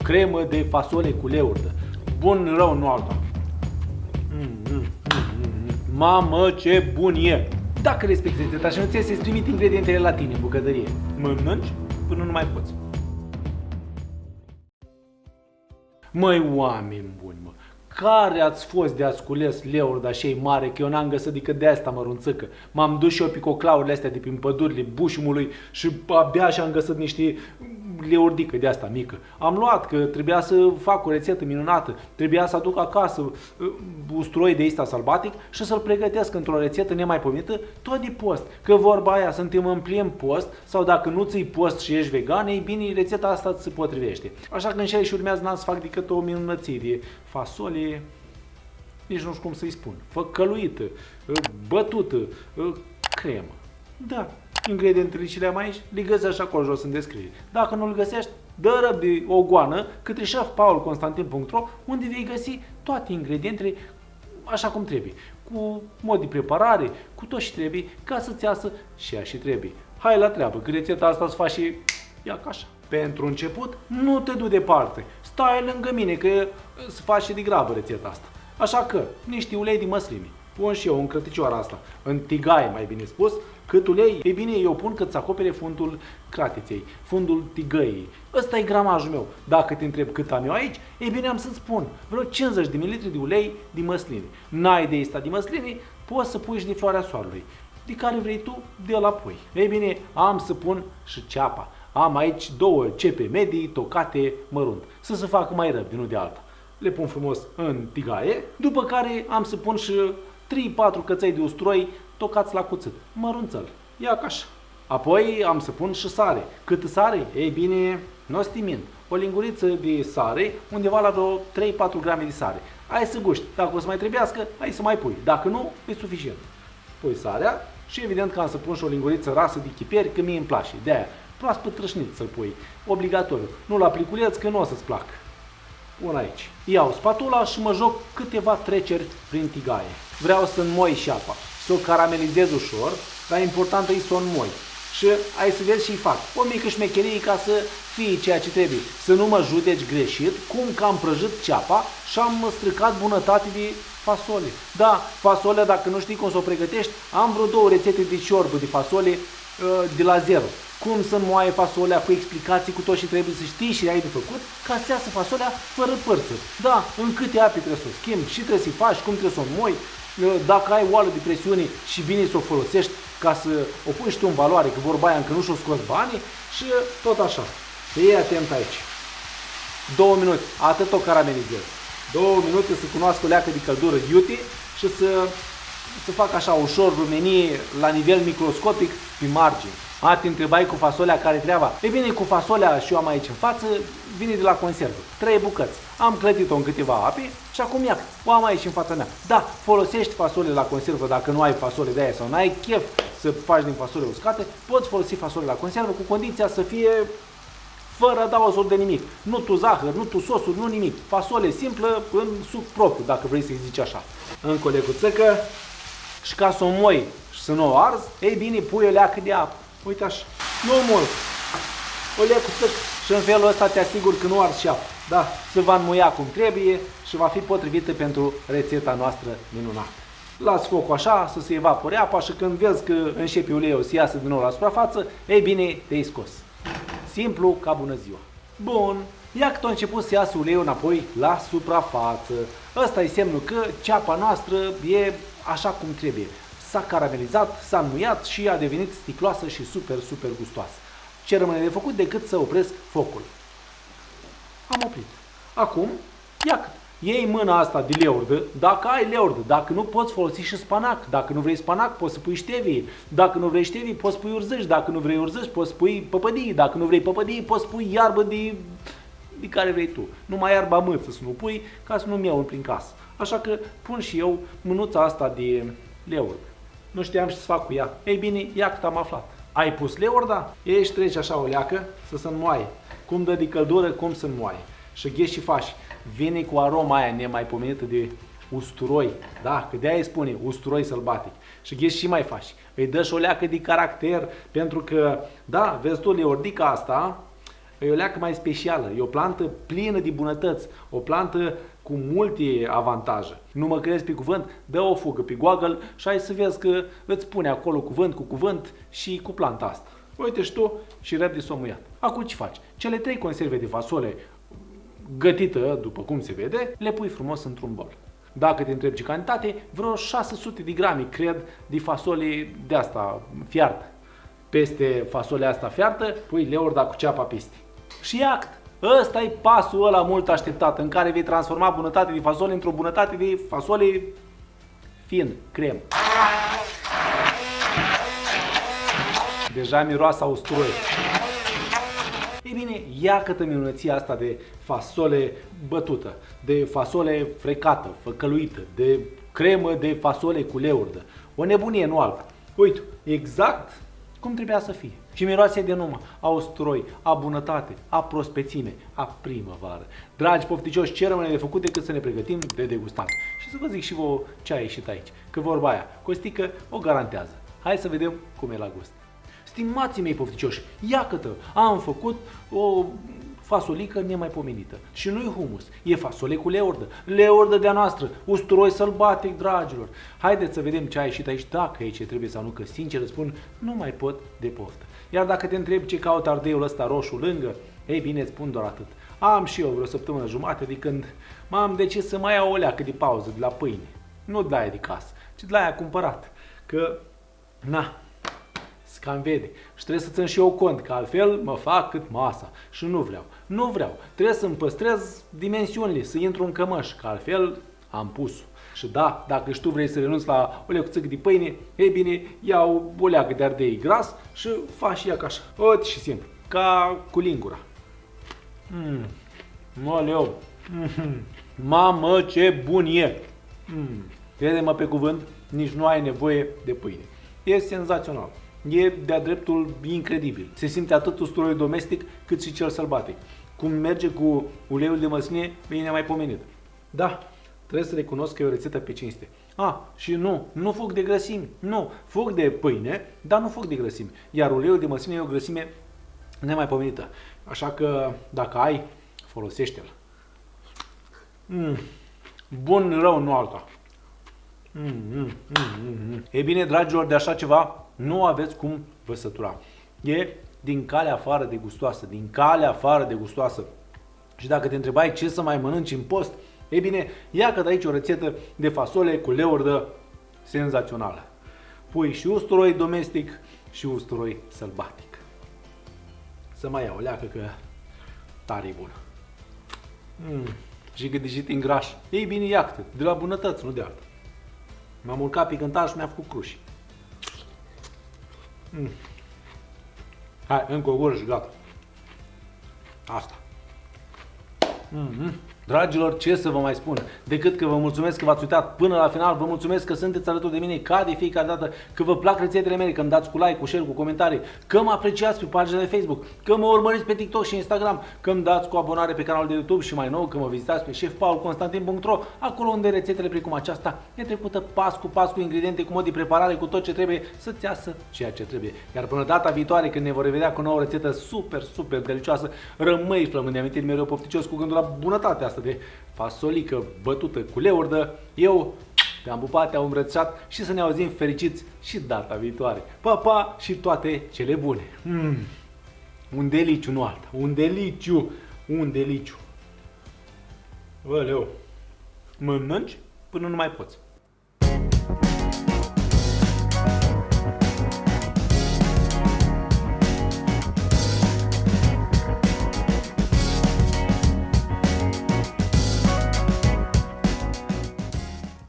cremă de fasole cu leurdă. Bun rău nu alta. Mamă, ce bun e! Dacă respecti rețeta și nu ți să-ți trimit ingredientele la tine în bucătărie, mănânci până nu mai poți. Măi, oameni buni, mă! Care ați fost de ați cules leurda și mare, că eu n-am găsit decât de asta mărunțăcă. M-am dus și eu picoclaurile astea de prin pădurile Bușumului și abia și-am găsit niște leurdică de asta mică. Am luat că trebuia să fac o rețetă minunată, trebuia să aduc acasă usturoi de ăsta sălbatic și să-l pregătesc într-o rețetă nemaipomenită, tot de post. Că vorba aia, suntem în plin post sau dacă nu ți-i post și ești vegan, ei bine, rețeta asta ți se potrivește. Așa că în cele și urmează n-am să fac decât o minunăție de fasole, nici nu știu cum să-i spun, făcăluită, bătută, cremă. Da, ingredientele ce le-am aici, le găsești acolo jos în descriere. Dacă nu le găsești, dă răbde o goană către șefpaulconstantin.ro, unde vei găsi toate ingredientele așa cum trebuie, cu mod de preparare, cu tot ce trebuie, ca să-ți iasă și ea și trebuie. Hai la treabă, că rețeta asta se face ia ca așa. Pentru început, nu te du departe, stai lângă mine, că se face de grabă rețeta asta. Așa că, niște ulei de măsline, pun și eu în crăticioara asta, în tigaie mai bine spus, cât ulei, e bine, eu pun cât să acopere fundul cratiței, fundul tigăii. Ăsta e gramajul meu. Dacă te întreb cât am eu aici, e bine, am să-ți spun vreo 50 de ml de ulei de măsline. N-ai de asta de măsline, poți să pui și de floarea soarelui. De care vrei tu, de la pui. Ei bine, am să pun și ceapa. Am aici două cepe medii tocate mărunt, să se facă mai răbde, nu de alta. Le pun frumos în tigaie, după care am să pun și 3-4 căței de usturoi tocați la cuțit, mărunțăl, ia ca așa. Apoi am să pun și sare. Cât sare? Ei bine, nu o să te mint. O linguriță de sare, undeva la vreo 3-4 grame de sare. Ai să guști. Dacă o să mai trebuiască, ai să mai pui. Dacă nu, e suficient. Pui sarea și evident că am să pun și o linguriță rasă de chiperi, că mie îmi place. De-aia, proaspăt trășnit să-l pui. Obligatoriu. Nu la pliculeț, că nu o să-ți placă. Pun aici. Iau spatula și mă joc câteva treceri prin tigaie. Vreau să înmoi și apa, să o caramelizez ușor, dar important e să o înmoi. Și ai să vezi și fac o mică șmecherie ca să fie ceea ce trebuie. Să nu mă judeci greșit, cum că am prăjit ceapa și am stricat bunătate de fasole. Da, fasolea, dacă nu știi cum să o pregătești, am vreo 2 rețete de ciorbă de fasole de la zero. Cum să moaie fasolea, cu explicații, cu tot ce trebuie să știi și ai de făcut, ca să iasă fasolea fără părță. Da, în câte ape trebuie să o schimbi și trebuie să-i faci, cum trebuie să o moi, dacă ai oală de presiune și bine să o folosești ca să o pui și tu în valoare, că vorba aia încă nu și-o scos banii și tot așa. Fii atent aici. 2 minute, atât o caramelizez. 2 minute să cunoască o leacă de căldură iute și să fac așa ușor rumenie la nivel microscopic pe margine. Te întrebai cu fasolea care treaba? E bine, cu fasolea și eu am aici în față, vine de la conservă. 3 bucăți. Am clătit-o în câteva ape și acum ia, o am aici în fața mea. Da, folosești fasole la conservă dacă nu ai fasole de aia sau n-ai chef să faci din fasole uscate, poți folosi fasole la conservă cu condiția să fie fără adaosuri de nimic. Nu tu zahăr, nu tu sosuri, nu nimic. Fasole simplă în suc propriu, dacă vrei să-i zici așa. Încă o lecuțăcă și ca să o moi și să nu o arzi, ei bine, pui o leacă de apă. Uite așa, nu mult, o lecuțăcă și în felul ăsta te asigur că nu arzi și apă. Da, se va înmuia cum trebuie și va fi potrivită pentru rețeta noastră minunată. Las focul așa să se evapore apa și când vezi că începe uleiul să iasă din nou la suprafață, ei bine, te-ai scos. Simplu ca bună ziua. Bun, ia că a început să iasă uleiul înapoi la suprafață. Ăsta e semnul că ceapa noastră e așa cum trebuie. S-a caramelizat, s-a înmuiat și a devenit sticloasă și super gustoasă. Ce rămâne de făcut decât să opresc focul. Am oprit. Acum, ia iei mâna asta de leurdă, dacă ai leurdă, dacă nu poți folosi și spanac, dacă nu vrei spanac poți să pui ștevie, dacă nu vrei ștevie poți pui urzăși, dacă nu vrei urzăși poți pui păpădii, dacă nu vrei păpădii poți pui iarbă de care vrei tu. Numai iarba mâță să nu pui ca să nu-mi iau prin casă. Așa că pun și eu mânuța asta de leurdă. Nu știam ce să fac cu ea. Ei bine, ia cât am aflat. Ai pus leurda, ești treci așa o leacă să se înmoaie. Cum dă de căldură, cum se înmoaie. Și gheși și faci. Vine cu aroma aia nemaipomenită de usturoi. Da, că de-aia îi spune usturoi sălbatic. Și gheși și mai faci. Îi dă și o leacă de caracter, pentru că, da, vezi tu, leordica asta E o leacă mai specială, e o plantă plină de bunătăți, o plantă cu multe avantaje. Nu mă crezi pe cuvânt? Dă o fugă pe Google și ai să vezi că îți pune acolo cuvânt cu cuvânt și cu planta asta. Uite și tu și repede s-o muiat. Acum ce faci? Cele 3 conserve de fasole gătită, după cum se vede, le pui frumos într-un bol. Dacă te întrebi ce cantitate, vreo 600 de grame, cred, de fasole de asta fiartă. Peste fasolea asta fiartă, pui leorda cu ceapa peste. Și act! Ăsta e pasul ăla mult așteptat, în care vei transforma bunătate de fasole într-o bunătate de fasole fin, crem. Deja miroase a usturoi. Ei bine, ia-că-tă minunăția asta de fasole bătută, de fasole frecată, făcăluită, de cremă de fasole cu leurdă. O nebunie, nu alta. Uite, exact cum trebuia să fie. Și miroase de numai a usturoi, a bunătate, a prospețime, a primăvară. Dragi pofticioși, ce rămâne de făcut decât să ne pregătim de degustat. Și să vă zic și vouă ce a ieșit aici. Că vorba aia, Costică o garantează. Hai să vedem cum e la gust. Stimații mei pofticioși, iată, am făcut o fasolică nemaipomenită. Și nu-i humus, e fasole cu leordă. Leordă de-a noastră, usturoi sălbatic, dragilor. Haideți să vedem ce a ieșit aici, dacă e ce trebuie sau nu, că sincer spun, nu mai pot de poftă. Iar dacă te întrebi ce caută ardeiul ăsta roșu lângă, ei bine, îți spun doar atât. Am și eu vreo săptămână jumate de când m-am decis să mai iau o leacă de pauză de la pâine. Nu de la aia de casă, ci de la aia cumpărat. Că, na, cam vede. Și trebuie să țin și eu cont, că altfel mă fac cât masa. Și nu vreau. Nu vreau. Trebuie să-mi păstrez dimensiunile, să intru în cămăș, că altfel am pus-o. Și da, dacă și tu vrei să renunți la o lecuțică de pâine, ei bine, iau o leacă de ardei gras și faci ea ca așa. Uite și simplu. Ca cu lingura. Moleu. Mamă, ce bun e! Crede-mă pe cuvânt, nici nu ai nevoie de pâine. E senzațional. E de-a dreptul incredibil. Se simte atât usturoiul domestic cât și cel sălbatic. Cum merge cu uleiul de măsline, bine nemaipomenit. Da, trebuie să recunosc că e o rețetă pe cinste. Și nu fug de grăsimi. Nu, fug de pâine, dar nu fug de grăsimi. Iar uleiul de măsline e o grăsime nemaipomenită. Așa că, dacă ai, folosește-l. Bun rău, nu alta. E bine, dragilor, de așa ceva nu aveți cum vă sătura. E din calea afară de gustoasă, din calea afară de gustoasă. Și dacă te întrebai ce să mai mănânci în post, e bine, ia-că de aici o rețetă de fasole cu leurdă senzațională. Pui și usturoi domestic și usturoi sălbatic. Să mai iau o leacă că tare bun. Și cât de și te îngrași. Ei bine, ia-te, de la bunătăți, nu de altă. M-am urcat pe cântar și mi-a făcut cruși. Hai, încă o gură și gata. Asta. Dragilor, ce să vă mai spun? Decât că vă mulțumesc că v-ați uitat până la final, vă mulțumesc că sunteți alături de mine ca de fiecare dată, că vă plac rețetele mele, că îmi dați cu like, cu share, cu comentarii, că mă apreciați pe pagina de Facebook, că mă urmăriți pe TikTok și Instagram, că îmi dați cu abonare pe canalul de YouTube și mai nou că mă vizitați pe chefpaulconstantin.ro, acolo unde rețetele precum aceasta e trecută pas cu pas cu ingrediente, cu mod de preparare, cu tot ce trebuie să-ți iasă ceea ce trebuie. Iar până data viitoare, când ne vor revedea cu o nouă rețetă super delicioasă, rămâi flămând de amintiri mereu pofticios cu gândul la bunătatea asta de fasolică bătută cu leurdă. Eu te-am pupat, te-am îmbrățișat și să ne auzim fericiți și data viitoare. Pa, pa și toate cele bune. Un deliciu, nu alta. Un deliciu. Un deliciu. Bă, Leo, mănânci până nu mai poți.